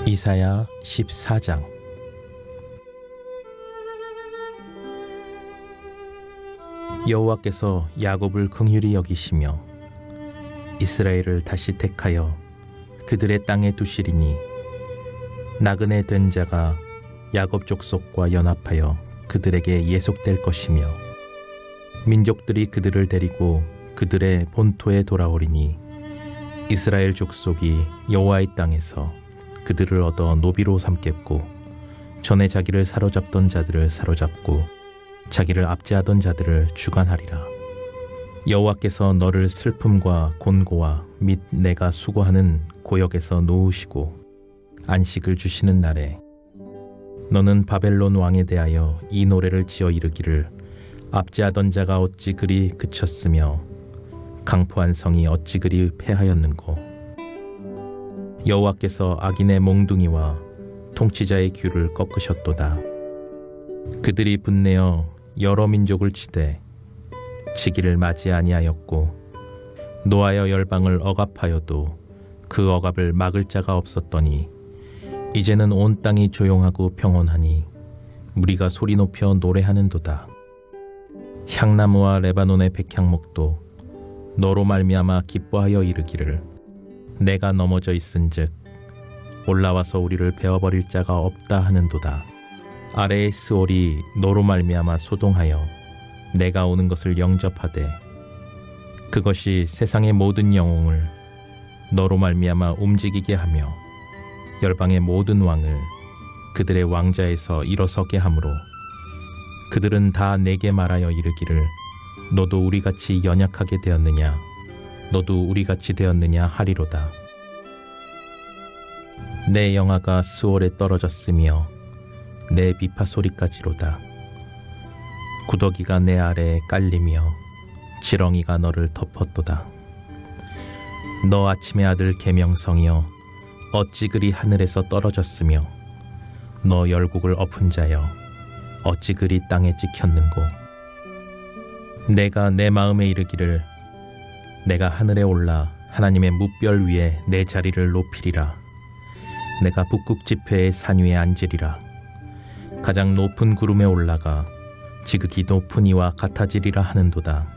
이사야 14장. 여호와께서 야곱을 긍휼히 여기시며 이스라엘을 다시 택하여 그들의 땅에 두시리니 나그네 된 자가 야곱 족속과 연합하여 그들에게 예속될 것이며 민족들이 그들을 데리고 그들의 본토에 돌아오리니 이스라엘 족속이 여호와의 땅에서 그들을 얻어 노비로 삼겠고 전에 자기를 사로잡던 자들을 사로잡고 자기를 압제하던 자들을 주관하리라. 여호와께서 너를 슬픔과 곤고와 및 내가 수고하는 고역에서 놓으시고 안식을 주시는 날에 너는 바벨론 왕에 대하여 이 노래를 지어 이르기를 압제하던 자가 어찌 그리 그쳤으며 강포한 성이 어찌 그리 패하였는고. 여호와께서 악인의 몽둥이와 통치자의 귀를 꺾으셨도다. 그들이 분내어 여러 민족을 치되 치기를 맞이 아니하였고 노하여 열방을 억압하여도 그 억압을 막을 자가 없었더니 이제는 온 땅이 조용하고 평온하니 무리가 소리 높여 노래하는도다. 향나무와 레바논의 백향목도 너로 말미암아 기뻐하여 이르기를 내가 넘어져 있은즉 올라와서 우리를 베어버릴 자가 없다 하는도다. 아래의 스올이 너로 말미암아 소동하여 내가 오는 것을 영접하되 그것이 세상의 모든 영웅을 너로 말미암아 움직이게 하며 열방의 모든 왕을 그들의 왕자에서 일어서게 하므로 그들은 다 내게 말하여 이르기를 너도 우리같이 연약하게 되었느냐 너도 우리같이 되었느냐 하리로다. 내 영화가 스올에 떨어졌으며 내 비파 소리까지로다. 구더기가 내 아래에 깔리며 지렁이가 너를 덮었도다. 너 아침의 아들 계명성이여 어찌 그리 하늘에서 떨어졌으며 너 열국을 엎은 자여 어찌 그리 땅에 찍혔는고. 내가 내 마음에 이르기를 내가 하늘에 올라 하나님의 무별 위에 내 자리를 높이리라. 내가 북극 지폐의 산 위에 앉으리라. 가장 높은 구름에 올라가 지극히 높은 이와 같아지리라 하는도다.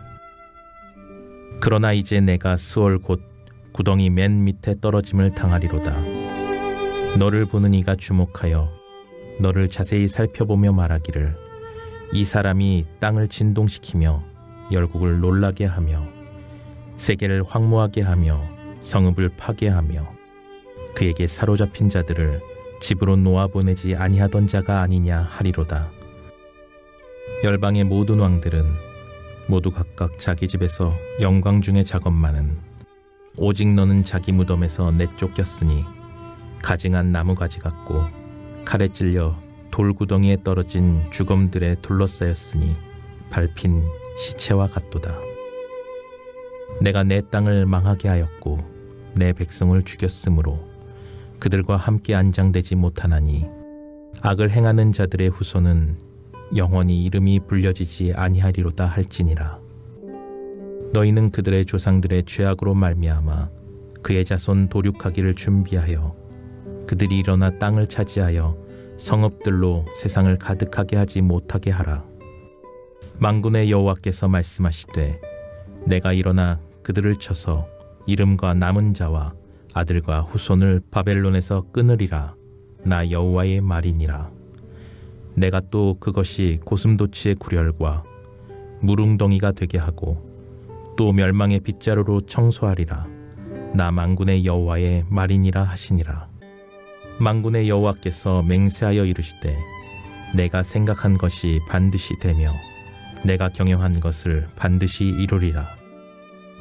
그러나 이제 내가 스올 곧 구덩이 맨 밑에 떨어짐을 당하리로다. 너를 보는 이가 주목하여 너를 자세히 살펴보며 말하기를 이 사람이 땅을 진동시키며 열국을 놀라게 하며 세계를 황무하게 하며 성읍을 파괴하며 그에게 사로잡힌 자들을 집으로 놓아보내지 아니하던 자가 아니냐 하리로다. 열방의 모든 왕들은 모두 각각 자기 집에서 영광 중에 작업만은 오직 너는 자기 무덤에서 내쫓겼으니 가증한 나무가지 같고 칼에 찔려 돌구덩이에 떨어진 죽음들에 둘러싸였으니 밟힌 시체와 같도다. 내가 내 땅을 망하게 하였고 내 백성을 죽였으므로 그들과 함께 안장되지 못하나니 악을 행하는 자들의 후손은 영원히 이름이 불려지지 아니하리로다 할지니라. 너희는 그들의 조상들의 죄악으로 말미암아 그의 자손 도륙하기를 준비하여 그들이 일어나 땅을 차지하여 성읍들로 세상을 가득하게 하지 못하게 하라. 만군의 여호와께서 말씀하시되 내가 일어나 그들을 쳐서 이름과 남은 자와 아들과 후손을 바벨론에서 끊으리라. 나 여호와의 말이니라. 내가 또 그것이 고슴도치의 구렬과 무릉덩이가 되게 하고 또 멸망의 빗자루로 청소하리라. 나 만군의 여호와의 말이니라 하시니라. 만군의 여호와께서 맹세하여 이르시되 내가 생각한 것이 반드시 되며 내가 경영한 것을 반드시 이루리라.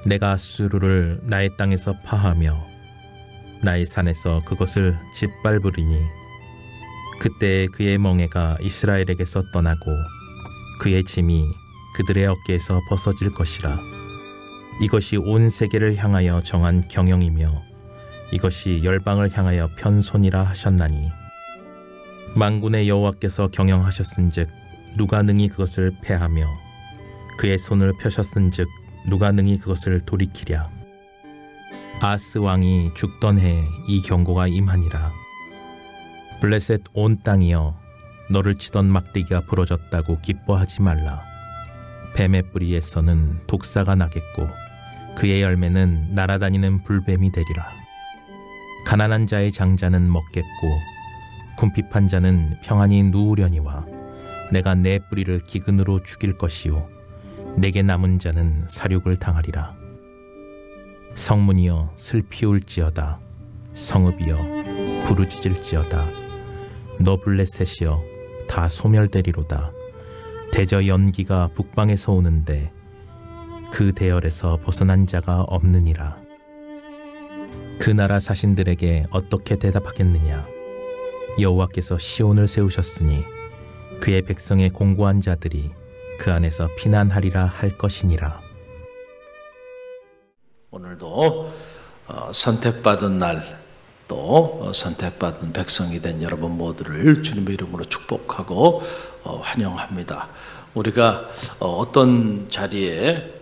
내가 아수르를 나의 땅에서 파하며 나의 산에서 그것을 짓밟으리니 그때 그의 멍에가 이스라엘에게서 떠나고 그의 짐이 그들의 어깨에서 벗어질 것이라. 이것이 온 세계를 향하여 정한 경영이며 이것이 열방을 향하여 편손이라 하셨나니 만군의 여호와께서 경영하셨은즉 누가 능히 그것을 패하며 그의 손을 펴셨은즉 누가 능히 그것을 돌이키랴. 아스 왕이 죽던 해에 이 경고가 임하니라. 블레셋 온 땅이여, 너를 치던 막대기가 부러졌다고 기뻐하지 말라. 뱀의 뿌리에서는 독사가 나겠고 그의 열매는 날아다니는 불뱀이 되리라. 가난한 자의 장자는 먹겠고 궁핍한 자는 평안히 누우려니와 내가 내 뿌리를 기근으로 죽일 것이요 내게 남은 자는 사륙을 당하리라. 성문이여 슬피 울지어다. 성읍이여 부르짖을지어다. 너 블레셋이여 다 소멸되리로다. 대저 연기가 북방에서 오는데 그 대열에서 벗어난 자가 없느니라. 그 나라 사신들에게 어떻게 대답하겠느냐. 여호와께서 시온을 세우셨으니 그의 백성의 공고한 자들이 그 안에서 피난하리라 할 것이니라. 오늘도 선택받은 날, 또 선택받은 백성이 된 여러분 모두를 주님의 이름으로 축복하고 환영합니다. 우리가 어떤 자리에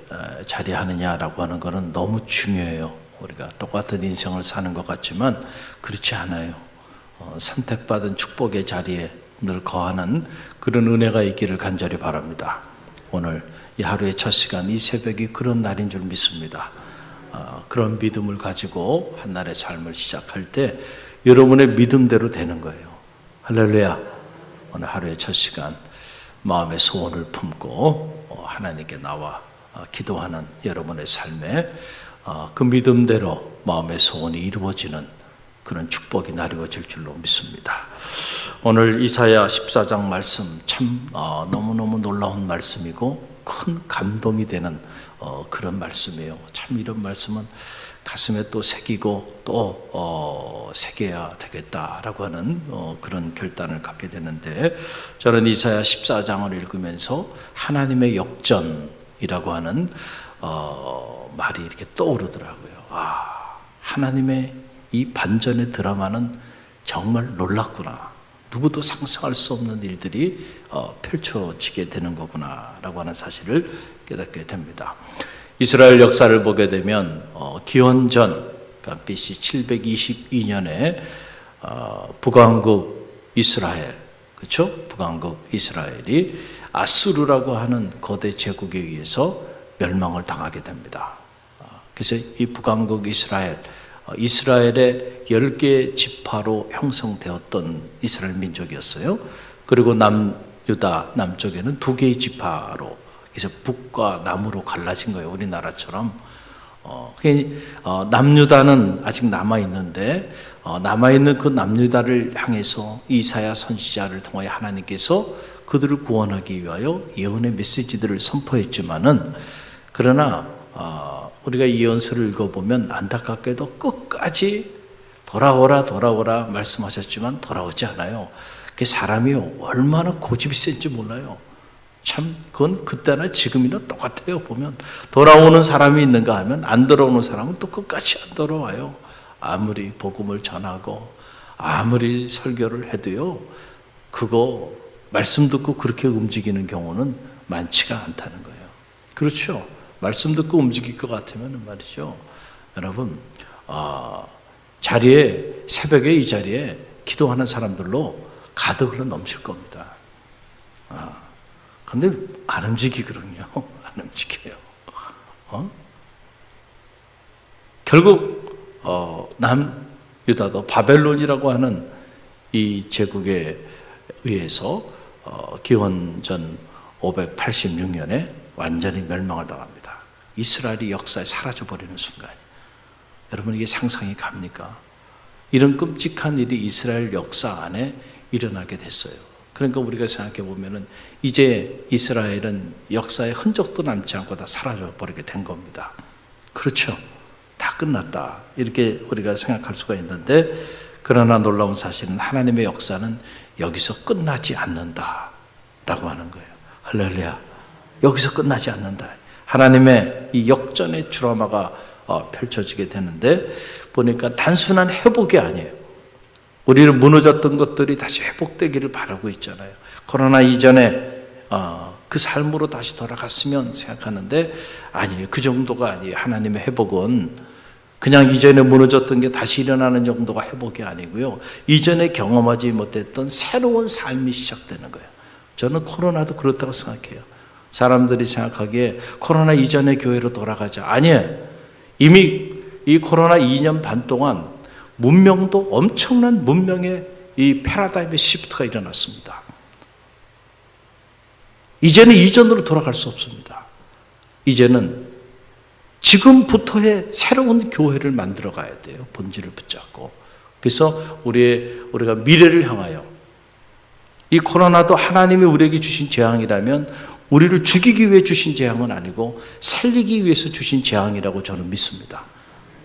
자리하느냐라고 하는 것은 너무 중요해요. 우리가 똑같은 인생을 사는 것 같지만 그렇지 않아요. 선택받은 축복의 자리에 늘 거하는 그런 은혜가 있기를 간절히 바랍니다. 오늘 이 하루의 첫 시간, 이 새벽이 그런 날인 줄 믿습니다. 그런 믿음을 가지고 한 날의 삶을 시작할 때 여러분의 믿음대로 되는 거예요. 할렐루야. 오늘 하루의 첫 시간 마음의 소원을 품고 하나님께 나와 기도하는 여러분의 삶에 그 믿음대로 마음의 소원이 이루어지는 그런 축복이 나리워질 줄로 믿습니다. 오늘 이사야 14장 말씀 참 너무너무 놀라운 말씀이고 큰 감동이 되는 그런 말씀이에요. 참 이런 말씀은 가슴에 또 새기고 또 새겨야 되겠다라고 하는 그런 결단을 갖게 되는데, 저는 이사야 14장을 읽으면서 하나님의 역전이라고 하는 말이 이렇게 떠오르더라고요. 하나님의 이 반전의 드라마는 정말 놀랍구나. 누구도 상상할 수 없는 일들이 펼쳐지게 되는 거구나 라고 하는 사실을 깨닫게 됩니다. 이스라엘 역사를 보게 되면 기원전 그러니까 BC 722년에 북왕국 이스라엘, 그렇죠? 북왕국 이스라엘이 아수르라고 하는 거대 제국에 의해서 멸망을 당하게 됩니다. 그래서 이 북왕국 이스라엘의 10개 지파로 형성되었던 이스라엘 민족이었어요. 그리고 남유다 남쪽에는 2개의 지파로, 그래서 북과 남으로 갈라진 거예요. 우리나라처럼. 남유다는 아직 남아있는데 남아있는 그 남유다를 향해서 이사야 선지자를 통하여 하나님께서 그들을 구원하기 위하여 예언의 메시지들을 선포했지만은, 그러나 우리가 이 예언서를 읽어보면 안타깝게도 끝까지 돌아오라 말씀하셨지만 돌아오지 않아요. 그 사람이 얼마나 고집이 센지 몰라요. 참 그건 그때나 지금이나 똑같아요. 보면 돌아오는 사람이 있는가 하면 안 돌아오는 사람은 또 끝까지 안 돌아와요. 아무리 복음을 전하고 아무리 설교를 해도요, 그거 말씀 듣고 그렇게 움직이는 경우는 많지가 않다는 거예요. 그렇죠? 말씀 듣고 움직일 것 같으면 말이죠, 여러분, 새벽에 이 자리에 기도하는 사람들로 가득 흘러 넘칠 겁니다. 그런데 안 움직이거든요. 안 움직여요. 결국 남유다도 바벨론이라고 하는 이 제국에 의해서 기원전 586년에 완전히 멸망을 당합니다. 이스라엘이 역사에 사라져버리는 순간, 여러분 이게 상상이 갑니까? 이런 끔찍한 일이 이스라엘 역사 안에 일어나게 됐어요. 그러니까 우리가 생각해 보면은 이제 이스라엘은 역사의 흔적도 남지 않고 다 사라져버리게 된 겁니다. 그렇죠? 다 끝났다, 이렇게 우리가 생각할 수가 있는데, 그러나 놀라운 사실은 하나님의 역사는 여기서 끝나지 않는다 라고 하는 거예요. 할렐루야. 여기서 끝나지 않는다. 하나님의 이 역전의 드라마가 펼쳐지게 되는데, 보니까 단순한 회복이 아니에요. 우리는 무너졌던 것들이 다시 회복되기를 바라고 있잖아요. 코로나 이전에 그 삶으로 다시 돌아갔으면 생각하는데 아니에요. 그 정도가 아니에요. 하나님의 회복은 그냥 이전에 무너졌던 게 다시 일어나는 정도가 회복이 아니고요. 이전에 경험하지 못했던 새로운 삶이 시작되는 거예요. 저는 코로나도 그렇다고 생각해요. 사람들이 생각하기에 코로나 이전의 교회로 돌아가자. 아니에요. 이미 이 코로나 2년 반 동안 문명도 엄청난 문명의 이 패러다임의 시프트가 일어났습니다. 이제는 이전으로 돌아갈 수 없습니다. 이제는 지금부터의 새로운 교회를 만들어 가야 돼요. 본질을 붙잡고. 그래서 우리가 미래를 향하여, 이 코로나도 하나님이 우리에게 주신 재앙이라면 우리를 죽이기 위해 주신 재앙은 아니고 살리기 위해서 주신 재앙이라고 저는 믿습니다.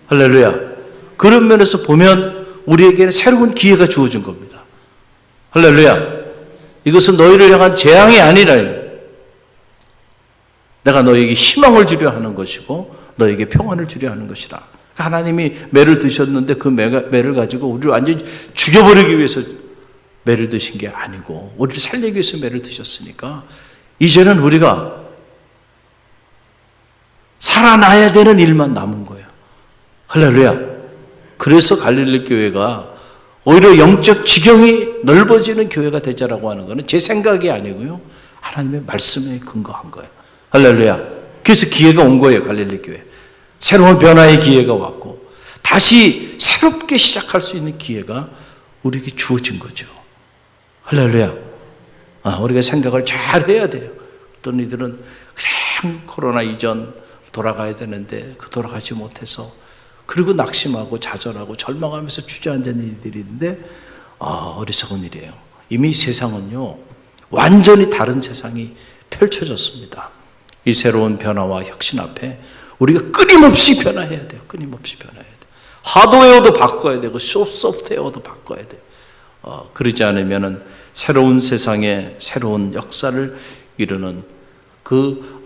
할렐루야. 그런 면에서 보면 우리에게는 새로운 기회가 주어진 겁니다. 할렐루야. 이것은 너희를 향한 재앙이 아니라 내가 너에게 희망을 주려 하는 것이고 너에게 평안을 주려 하는 것이라. 하나님이 매를 드셨는데 그 매를 가지고 우리를 완전히 죽여버리기 위해서 매를 드신 게 아니고 우리를 살리기 위해서 매를 드셨으니까 이제는 우리가 살아나야 되는 일만 남은 거예요. 할렐루야. 그래서 갈릴리 교회가 오히려 영적 지경이 넓어지는 교회가 되자라고 하는 것은 제 생각이 아니고요. 하나님의 말씀에 근거한 거예요. 할렐루야. 그래서 기회가 온 거예요. 갈릴리 교회. 새로운 변화의 기회가 왔고 다시 새롭게 시작할 수 있는 기회가 우리에게 주어진 거죠. 할렐루야. 우리가 생각을 잘 해야 돼요. 어떤 이들은 그냥 코로나 이전 돌아가야 되는데 돌아가지 못해서 그리고 낙심하고 좌절하고 절망하면서 주저앉는 이들이 있는데 어리석은 일이에요. 이미 세상은요 완전히 다른 세상이 펼쳐졌습니다. 이 새로운 변화와 혁신 앞에 우리가 끊임없이 변화해야 돼요. 끊임없이 변화해야 돼요. 하드웨어도 바꿔야 되고 소프트웨어도 바꿔야 돼요. 그러지 않으면은 새로운 세상에 새로운 역사를 이루는 그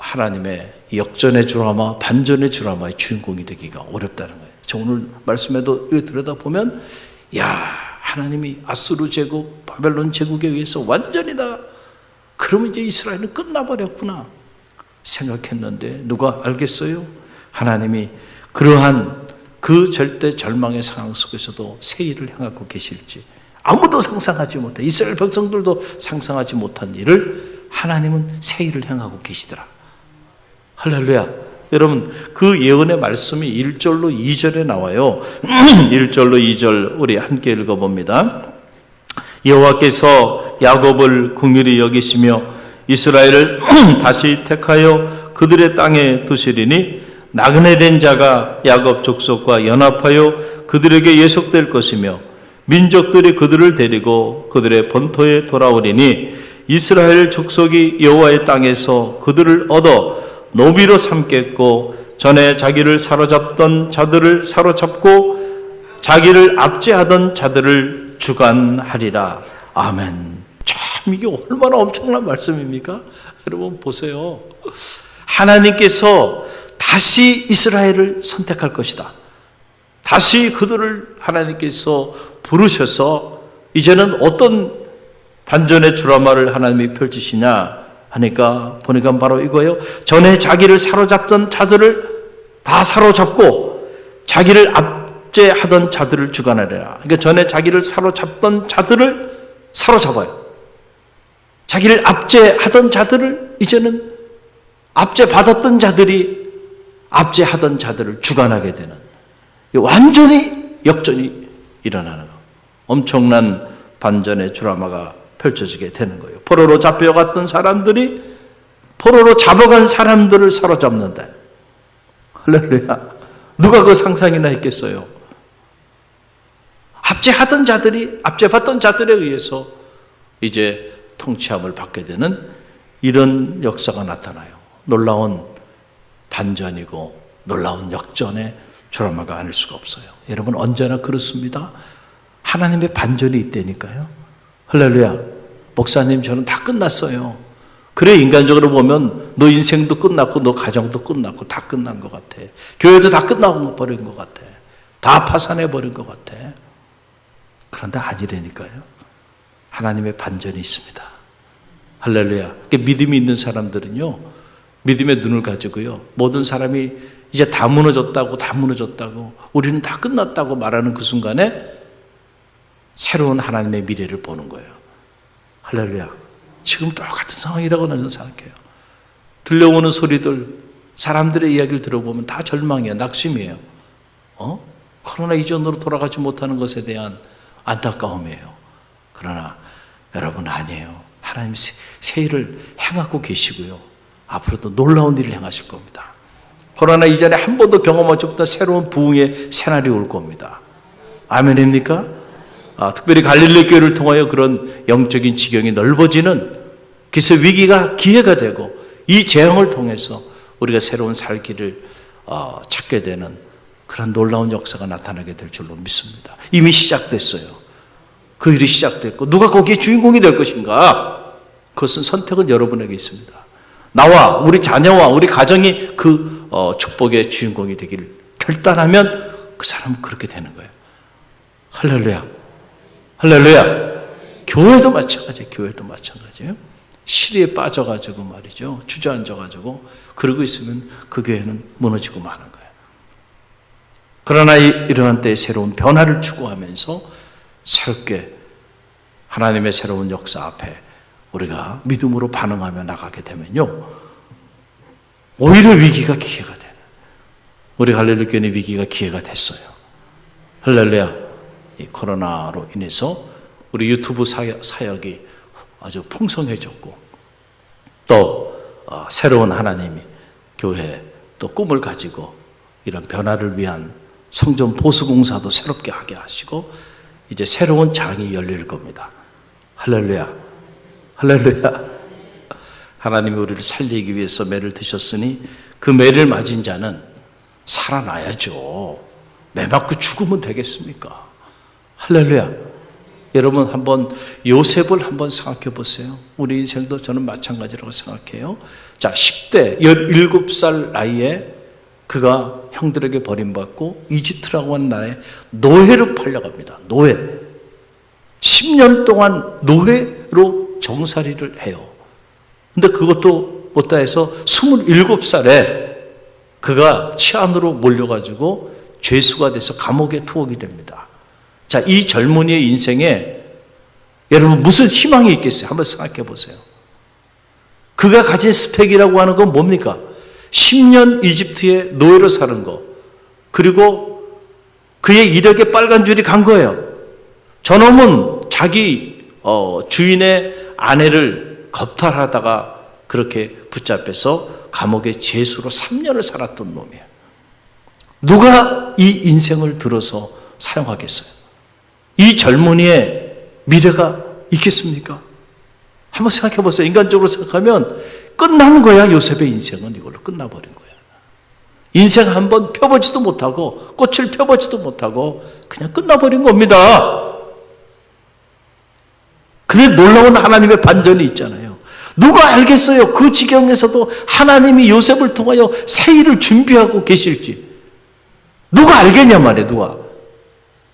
하나님의 역전의 드라마, 반전의 드라마의 주인공이 되기가 어렵다는 거예요. 저 오늘 말씀에도 들여다보면 하나님이 아수르 제국, 바벨론 제국에 의해서 완전히 다 그러면 이제 이스라엘은 끝나버렸구나 생각했는데 누가 알겠어요? 하나님이 그러한 그 절대 절망의 상황 속에서도 새 일을 향하고 계실지 아무도 상상하지 못해, 이스라엘 백성들도 상상하지 못한 일을 하나님은 새 일을 향하고 계시더라. 할렐루야. 여러분 그 예언의 말씀이 1절로 2절에 나와요. 1절로 2절 우리 함께 읽어봅니다. 여호와께서 야곱을 긍휼히 여기시며 이스라엘을 다시 택하여 그들의 땅에 두시리니 나그네 된 자가 야곱 족속과 연합하여 그들에게 예속될 것이며 민족들이 그들을 데리고 그들의 본토에 돌아오리니 이스라엘 족속이 여호와의 땅에서 그들을 얻어 노비로 삼겠고 전에 자기를 사로잡던 자들을 사로잡고 자기를 압제하던 자들을 주관하리라. 아멘. 참 이게 얼마나 엄청난 말씀입니까? 여러분 보세요. 하나님께서 다시 이스라엘을 선택할 것이다. 다시 그들을 하나님께서 부르셔서 이제는 어떤 반전의 드라마를 하나님이 펼치시냐 하니까 보니까 바로 이거예요. 전에 자기를 사로잡던 자들을 다 사로잡고 자기를 압제하던 자들을 주관하리라. 그러니까 전에 자기를 사로잡던 자들을 사로잡아요. 자기를 압제하던 자들을 이제는 압제받았던 자들이 압제하던 자들을 주관하게 되는 완전히 역전이 일어나는 거. 엄청난 반전의 드라마가 펼쳐지게 되는 거예요. 포로로 잡혀갔던 사람들이 포로로 잡아간 사람들을 사로잡는다. 할렐루야. 누가 그 상상이나 했겠어요? 압제하던 자들이 압제받던 자들에 의해서 이제 통치함을 받게 되는 이런 역사가 나타나요. 놀라운 반전이고 놀라운 역전의 드라마가 아닐 수가 없어요. 여러분 언제나 그렇습니다. 하나님의 반전이 있다니까요. 할렐루야. 목사님 저는 다 끝났어요. 그래 인간적으로 보면 너 인생도 끝났고 너 가정도 끝났고 다 끝난 것 같아. 교회도 다 끝나고 버린 것 같아. 다 파산해 버린 것 같아. 그런데 아니라니까요. 하나님의 반전이 있습니다. 할렐루야. 믿음이 있는 사람들은요. 믿음의 눈을 가지고요. 모든 사람이 이제 다 무너졌다고 우리는 다 끝났다고 말하는 그 순간에 새로운 하나님의 미래를 보는 거예요. 할렐루야. 지금 똑같은 상황이라고 저는 생각해요. 들려오는 소리들, 사람들의 이야기를 들어보면 다 절망이에요. 낙심이에요. 코로나 이전으로 돌아가지 못하는 것에 대한 안타까움이에요. 그러나 여러분 아니에요. 하나님 새 일을 행하고 계시고요. 앞으로도 놀라운 일을 행하실 겁니다. 코로나 이전에 한 번도 경험하지 못한 새로운 부흥의 새날이 올 겁니다. 아멘입니까? 특별히 갈릴리 교회를 통하여 그런 영적인 지경이 넓어지는, 그래서 위기가 기회가 되고 이 재앙을 통해서 우리가 새로운 살 길을 찾게 되는 그런 놀라운 역사가 나타나게 될 줄로 믿습니다. 이미 시작됐어요. 그 일이 시작됐고 누가 거기에 주인공이 될 것인가? 그것은 선택은 여러분에게 있습니다. 나와 우리 자녀와 우리 가정이 그 축복의 주인공이 되기를 결단하면 그 사람은 그렇게 되는 거예요. 할렐루야. 할렐루야. 교회도 마찬가지예요. 시리에 빠져가지고 말이죠. 주저앉아가지고 그러고 있으면 그 교회는 무너지고 마는 거예요. 그러나 일어난 때에 새로운 변화를 추구하면서 새롭게 하나님의 새로운 역사 앞에 우리가 믿음으로 반응하며 나가게 되면요, 오히려 위기가 기회가 되는, 우리 갈릴리 교회의 위기가 기회가 됐어요. 할렐루야. 이 코로나로 인해서 우리 유튜브 사역이 아주 풍성해졌고 또 새로운 하나님이 교회 또 꿈을 가지고 이런 변화를 위한 성전 보수공사도 새롭게 하게 하시고 이제 새로운 장이 열릴 겁니다. 할렐루야. 할렐루야. 하나님이 우리를 살리기 위해서 매를 드셨으니 그 매를 맞은 자는 살아나야죠. 매 맞고 죽으면 되겠습니까? 할렐루야. 여러분 한번 요셉을 한번 생각해 보세요. 우리 인생도 저는 마찬가지라고 생각해요. 자, 10대 17살 나이에 그가 형들에게 버림받고 이집트라고 하는 나라에 노예로 팔려갑니다. 노예. 10년 동안 노예로 정살이를 해요. 근데 그것도 못다 해서 27살에 그가 치안으로 몰려가지고 죄수가 돼서 감옥에 투옥이 됩니다. 자, 이 젊은이의 인생에 여러분 무슨 희망이 있겠어요? 한번 생각해 보세요. 그가 가진 스펙이라고 하는 건 뭡니까? 10년 이집트에 노예로 사는 거, 그리고 그의 이력에 빨간 줄이 간 거예요. 저놈은 자기 주인의 아내를 겁탈하다가 그렇게 붙잡혀서 감옥에 죄수로 3년을 살았던 놈이에요. 누가 이 인생을 들어서 사용하겠어요? 이 젊은이의 미래가 있겠습니까? 한번 생각해 보세요. 인간적으로 생각하면 끝나는 거야. 요셉의 인생은 이걸로 끝나버린 거야. 인생 한번 펴보지도 못하고 꽃을 펴보지도 못하고 그냥 끝나버린 겁니다. 근데 놀라운 하나님의 반전이 있잖아요. 누가 알겠어요? 그 지경에서도 하나님이 요셉을 통하여 새 일을 준비하고 계실지. 누가 알겠냐 말이에요. 누가.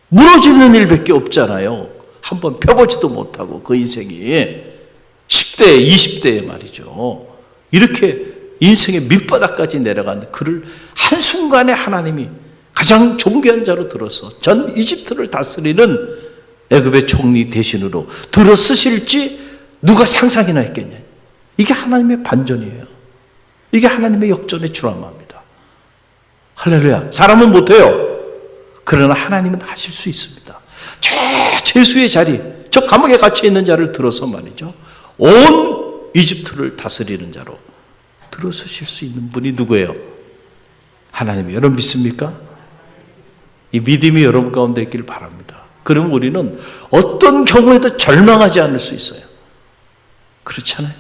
무너지는 일밖에 없잖아요. 한번 펴보지도 못하고 그 인생이 10대, 20대에 말이죠. 이렇게 인생의 밑바닥까지 내려간 그를 한순간에 하나님이 가장 존귀한 자로 들어서 전 이집트를 다스리는 애굽의 총리 대신으로 들어 쓰실지 누가 상상이나 했겠냐. 이게 하나님의 반전이에요. 이게 하나님의 역전의 출하마입니다. 할렐루야. 사람은 못해요. 그러나 하나님은 하실 수 있습니다. 저 죄수의 자리, 저 감옥에 갇혀 있는 자를 들어서 말이죠, 온 이집트를 다스리는 자로 들어서실 수 있는 분이 누구예요? 하나님이. 여러분 믿습니까? 이 믿음이 여러분 가운데 있기를 바랍니다. 그러면 우리는 어떤 경우에도 절망하지 않을 수 있어요. 그렇잖아요.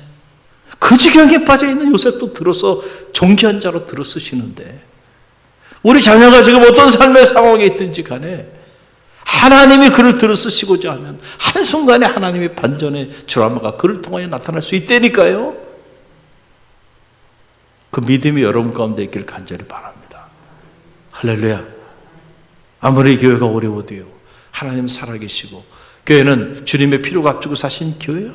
그 지경에 빠져있는 요셉도 들어서 존귀한 자로 들어서시는데, 우리 자녀가 지금 어떤 삶의 상황에 있든지 간에 하나님이 그를 들어쓰시고자 하면 한순간에 하나님의 반전의 드라마가 그를 통하여 나타날 수 있다니까요. 그 믿음이 여러분 가운데 있기를 간절히 바랍니다. 할렐루야. 아무리 교회가 어려워도요, 하나님 살아계시고 교회는 주님의 피로 값주고 사신 교회요.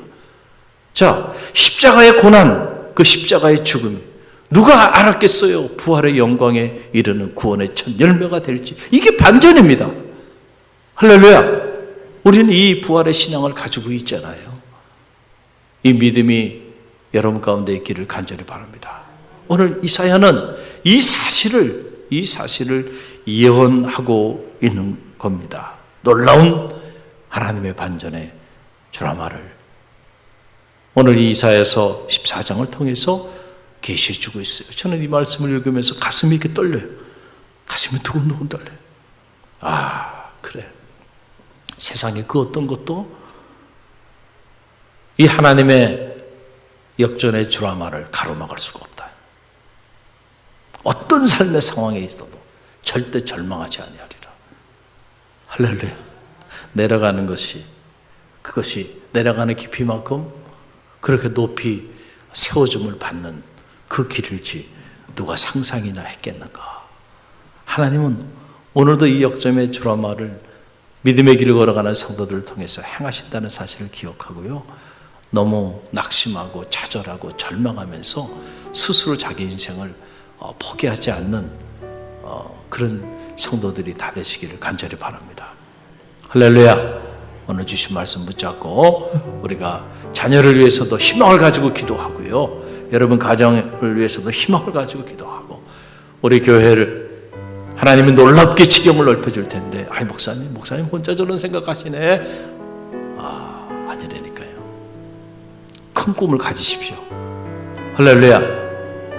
자, 십자가의 고난, 그 십자가의 죽음, 누가 알았겠어요? 부활의 영광에 이르는 구원의 첫 열매가 될지. 이게 반전입니다. 할렐루야. 우리는 이 부활의 신앙을 가지고 있잖아요. 이 믿음이 여러분 가운데 있기를 간절히 바랍니다. 오늘 이사야는 이 사실을 예언하고 있는 겁니다. 놀라운 하나님의 반전의 드라마를 오늘 이 이사야서 14장을 통해서 계시해 주고 있어요. 저는 이 말씀을 읽으면서 가슴이 이렇게 떨려요. 가슴이 두근두근 떨려요. 아, 그래. 세상에 그 어떤 것도 이 하나님의 역전의 드라마를 가로막을 수가 없다. 어떤 삶의 상황에 있어도 절대 절망하지 아니하리라. 할렐루야. 내려가는 것이, 그것이 내려가는 깊이만큼 그렇게 높이 세워줌을 받는 그 길일지 누가 상상이나 했겠는가. 하나님은 오늘도 이 역점의 드라마를 믿음의 길을 걸어가는 성도들을 통해서 행하신다는 사실을 기억하고요. 너무 낙심하고 좌절하고 절망하면서 스스로 자기 인생을 포기하지 않는 그런 성도들이 다 되시기를 간절히 바랍니다. 할렐루야. 오늘 주신 말씀 붙잡고 우리가 자녀를 위해서도 희망을 가지고 기도하고요. 여러분 가정을 위해서도 희망을 가지고 기도하고 우리 교회를 하나님은 놀랍게 지경을 넓혀줄 텐데 목사님 혼자 저런 생각하시네. 아니라니까요. 큰 꿈을 가지십시오. 할렐루야.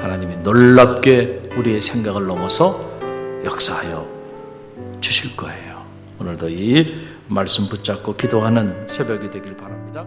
하나님이 놀랍게 우리의 생각을 넘어서 역사하여 주실 거예요. 오늘도 이 말씀 붙잡고 기도하는 새벽이 되길 바랍니다.